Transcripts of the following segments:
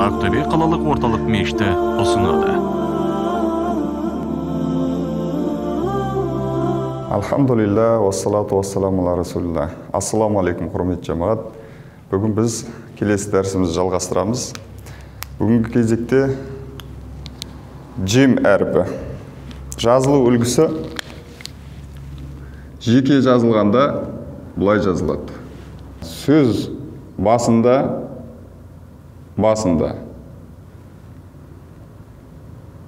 Ақтөбе қалалық орталық мешіті ұсынады. Алхамдулилля, вассалату вассаламу ала расулилля. Ассаламу алейкум, құрметті жамағат. Бүгін біз келесі дәрісімізді жалғастырамыз. Бүгінгі кезекте джим әрпі. Жазылу үлгісі жеке жазылғанда бұлай жазылады. Сөз басында.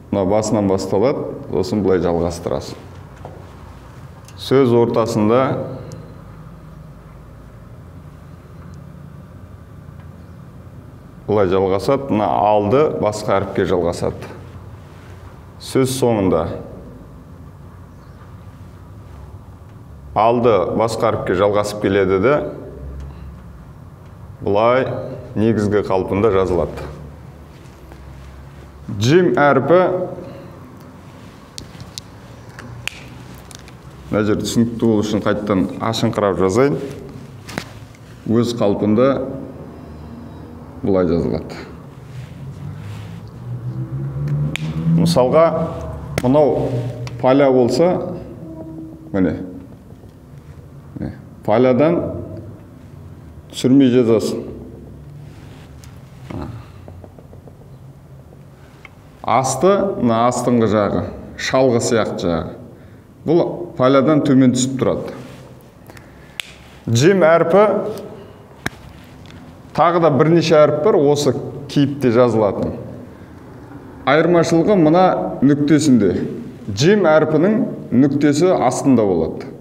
Мына басынан басталады, сосын бұлай жалғастырасың. Сөз ортасында бұлай жалғасады, мына алды басқа әріпке жалғасады. Сөз соңында алды басқа әріпке жалғасып келеді де, бұлай негізгі қалпында жазылады. Джим әрпі, мына жерде түсінікті болу үшін қайттан ашыңқырап жазайын. Өз қалпында бұлай жазылады. Мысалға, мынау поля болса, міне, полядан түсірмей жазасың. Асты, мына астыңғы жағы, шалғы сияқты жағы. Бұл полядан төмен түсіп тұрады. Джим әрпі, тағы да бірнеше әріп бар, осы кейіпте жазылатын. Айырмашылығы мына нүктесінде. Джим әрпінің нүктесі астында болады.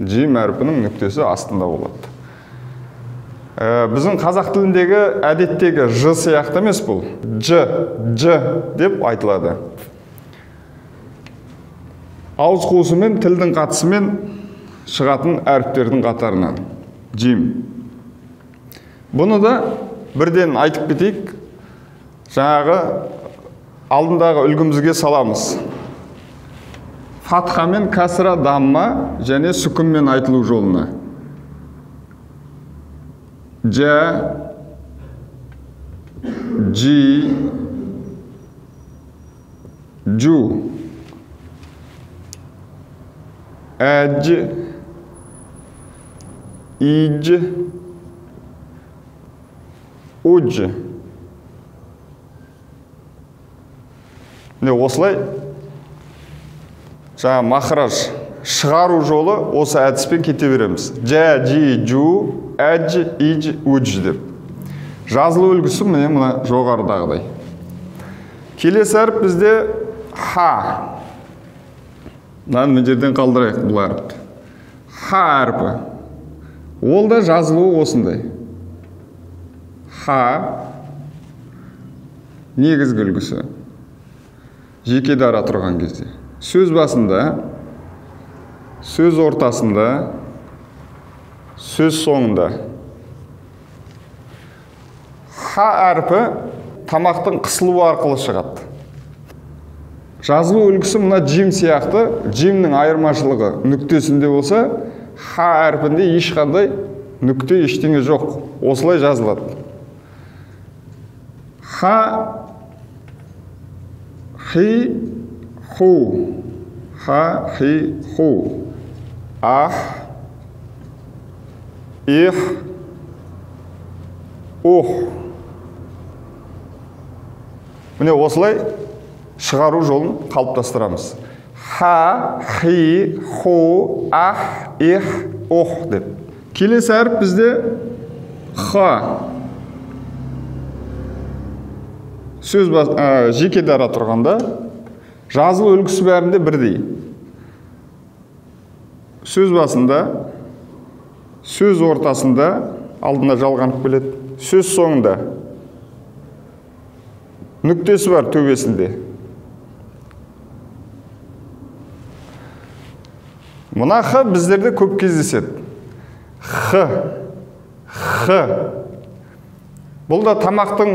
Джим әрпінің нүктесі астында болады. Біздің қазақ тіліндегі әдеттегі ж сияқты емес бұл. Ж деп айтылады. Ауыз қуысымен, тілдің қатысымен шығатын әріптердің қатарынан. Джим. Бұны да бірден айтып кетейік. Жаңағы алдындағы үлгімізге саламыз. Фатхамен, кәсіра, дамма және сүкінмен айтылу жолына. Жа, жи, жу, әж, иж, уж. Осылай жаңа махраж шығару жолы осы әдіспен кете береміз. Жа, жи, жу, әж, иж, уж деп. Жазылу үлгісі мына жоғарыдағыдай. Келесі әріп бізде ха. Мына жерден қалдырайық бұл әріпті. Ха әрпі. Ол да жазылуы осындай. Ха негізгі үлгісі. Жеке дара тұрған кезде. Сөз басында, сөз ортасында, сөз соңында. Ха әрпі тамақтың қысылуы арқылы шығады. Жазылу үлгісі мына джим сияқты, джимнің айырмашылығы нүктесінде болса, ха әрпінде ешқандай нүкте ештеңе жоқ. Осылай жазылады. Ха, хи, ху. Ха, хи, ху. Ах, их, ух. Міне осылай шығару жолын қалыптастырамыз. Ха, хи, ху, ах, их, ух деп. Келесі әріп бізде ха. Сөз жеке дара тұрғанда жазылу үлгісі бәрінде бірдей. Сөз басында, сөз ортасында алдына жалғанып келеді. Сөз соңында нүктесі бар төбесінде. Мына х біздерде көп кездеседі. Х. Бұл да тамақтың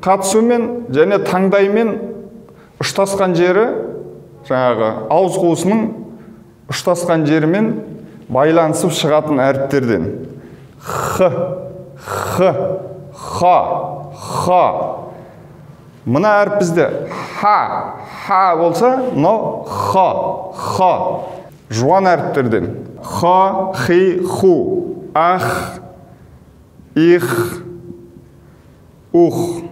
қатысуымен және таңдаймен ұштасқан жері, жаңағы ауыз қуысының ұштасқан жерімен байланысып шығатын әріптерден. Х, ха. Мына әріп бізде ха болса, но ха. Жуан әріптерден. Ха, хи, ху, ах, их, ух.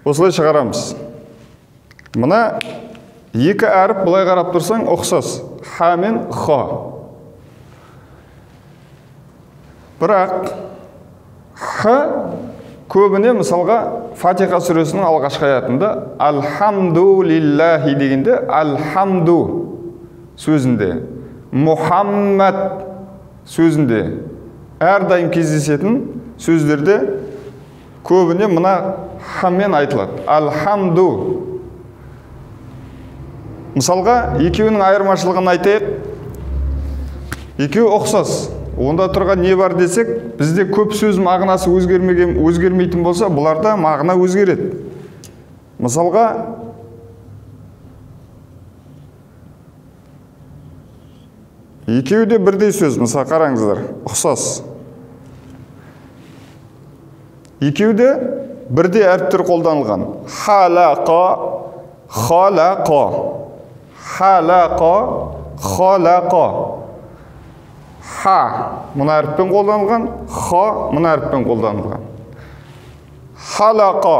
Осылай шығарамыз. Мына екі әріп бұлай қарап тұрсаң ұқсас. Ха мен ха. Бірақ ха көбіне мысалға Фатиха сүресінің алғашқы аятында Алхамдулиллахи дегенде Алхамду сөзінде, Мұхаммад сөзінде әрдайым кездесетін сөздерде көбіне мына хамен айтылады. Алхамду. Мысалға екеуінің айырмашылығын айтайық. Екеуі ұқсас. Онда тұрған не бар десек, бізде көп сөз мағынасы өзгермейтін болса, бұларда мағына өзгереді. Мысалға, екеуі де бірдей сөз, мысалы қараңыздар, ұқсас. Екеуі де бірдей әріптер қолданылған. Халақа, халақа, халақа, халақа. Ха мына әріппен қолданылған, ха мына әріппен қолданылған. Халақа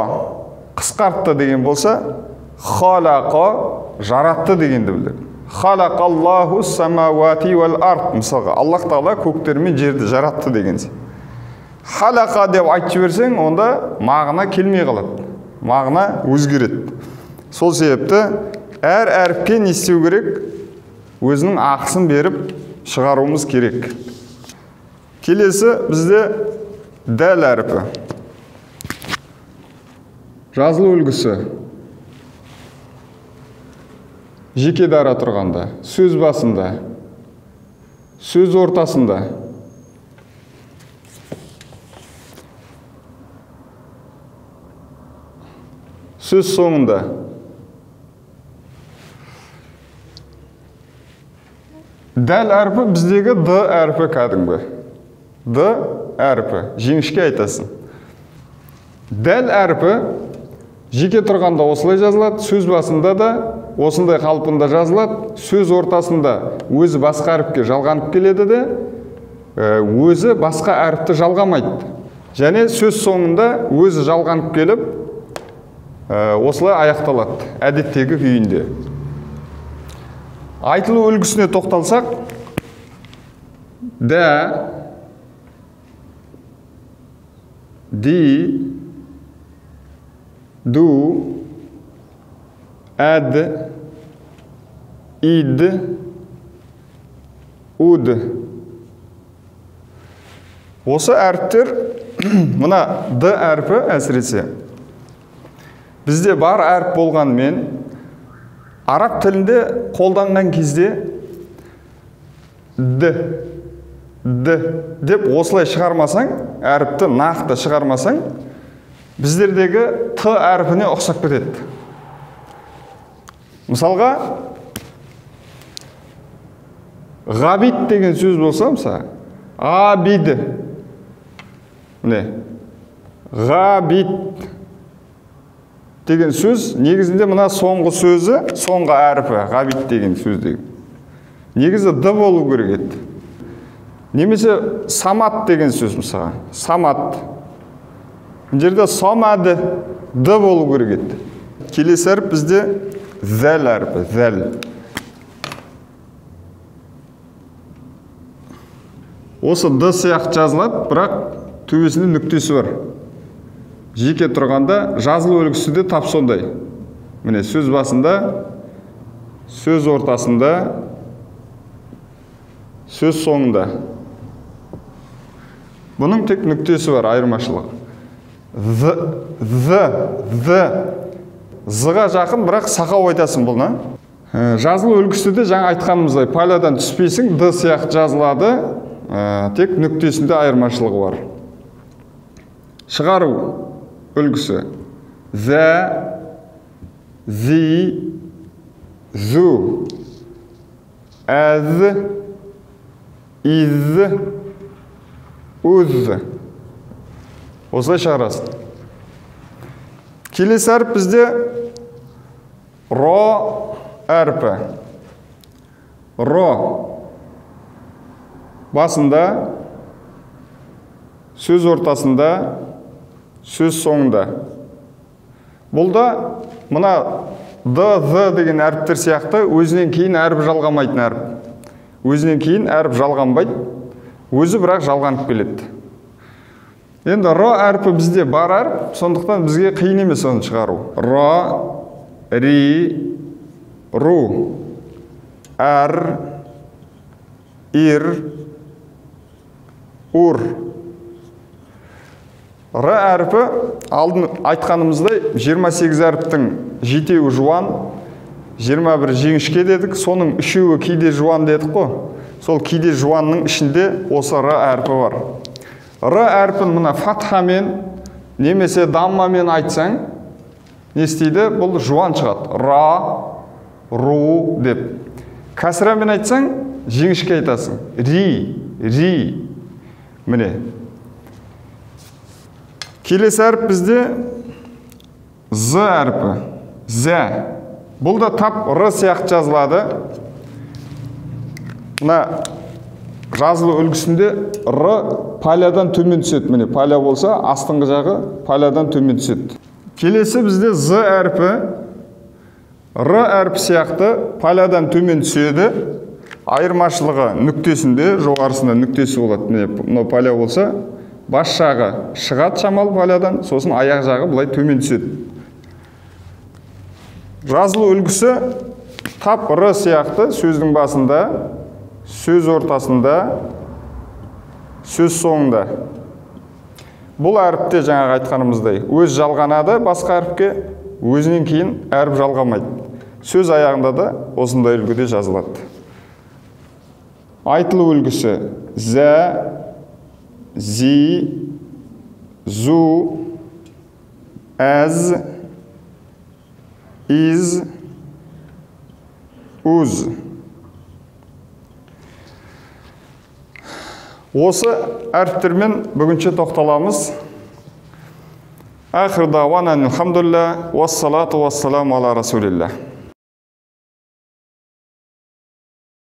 қысқартты деген болса, халақа жаратты дегенді білдіреді. Халақаллаху самауати вал ард. Мысалға, Аллах Тағала көктер мен жерді жаратты дегенсе. Халақа деп айтып жіберсең, онда мағына келмей қалады. Мағына өзгереді. Сол себепті әр әріпке не істеу керек? Өзінің ақысын беріп шығаруымыз керек. Келесі бізде дәл әріпі. Жазылу үлгісі. Жеке дара тұрғанда, сөз басында, сөз ортасында. Сөз соңында. Дәл әрпі біздегі д әрпі кәдімгі. Д әрпі. Жіңішке айтасың. Дәл әрпі жеке тұрғанда осылай жазылады, сөз басында да осындай қалпында жазылады, сөз ортасында өзі басқа әріпке жалғанып келеді де, өзі басқа әріпті жалғамайды. Және сөз соңында өзі жалғанып келіп, осылай аяқталады, әдеттегі күйінде. Айтылу үлгісіне тоқталсақ, дә, ди, ду, әд, ид, уд. Осы әріптер, мына д әрпі әсіресе, бізде бар әріп болғанмен, араб тілінде қолданған кезде д деп осылай шығармасаң, әріпті нақты шығармасаң, біздердегі т әріпіне ұқсап кетеді. Мысалға, ғабид деген сөз болса, мысалы, ғабид. Міне, ғабид деген сөз, негізінде мына соңғы сөзі, соңғы әріпі, ғабид деген сөз деген. Негізі д болу керек еді. Немесе самат деген сөз, мысалы, самат. Мына жерде самады д болу керек еді. Келесі әріп бізде зәл әріпі, зәл. Осы д сияқты жазылады, бірақ төбесінде нүктесі бар. Жеке тұрғанда жазылу үлгісі де тап сондай. Міне сөз басында, сөз ортасында, сөз соңында. Бұның тек нүктесі бар, айырмашылығы. З-ға жақын, бірақ сақау айтасың бұлна. Жазылу үлгісі де жаңа айтқанымыздай, палядан түспейсің, д сияқты жазылады, тек нүктесінде айырмашылығы бар. Шығару үлгісі. Зә, зи, зу, әз, из, уз. Осылай шығарасың. Келесі әріп бізде ро әрпі. Ро басында, сөз ортасында, сөз соңында. Бұл да мына д, з деген әріптер сияқты өзінен кейін әріп жалғамайтын әріп. Өзінен кейін әріп жалғанбайды, өзі бірақ жалғанып келеді. Енді ро әрпі бізде бар әріп, сондықтан бізге қиын емес оны шығару. Ро, ри, ру, әр, ир, ур. Р әрпі алдын айтқанымыздай 28 әріптің 7-еуі жуан, 21 жіңішке дедік, соның 3-еуі кейде жуан дедік қой. Сол кейде жуанның ішінде осы Р әрпі бар. Р әрпін мына фатхамен немесе даммамен айтсаң, не істейді? Бұл жуан шығады. Ра, ру деп. Кәсірамен айтсаң, жіңішке айтасың. Ри. Міне. Келесі әріп бізде з әрпі. Зә. Бұл да тап р сияқты жазылады. Мына жазылу үлгісінде р палядан төмен түседі. Міне, паля болса, астыңғы жағы палядан төмен түседі. Келесі бізде з әрпі. Р әрпі сияқты палядан төмен түседі. Айырмашылығы нүктесінде, жоғарысында нүктесі болады. Міне, паля болса, бас жағы шығады шамалы палядан, сосын аяқ жағы бұлай төмен түседі. Жазылу үлгісі тап р сияқты сөздің басында, сөз ортасында, сөз соңында. Бұл әріпте жаңағы айтқанымыздай өз жалғанады басқа әріпке, өзінен кейін әріп жалғамайды. Сөз аяғында да осындай үлгіде жазылады. Айтылу үлгісі зә, зи, зу, әз, из, уз. Осы әріптермен бүгінше тоқталамыз. Ахир дауана алхамдулилlah, уассалату вассаламу ала расулилlah.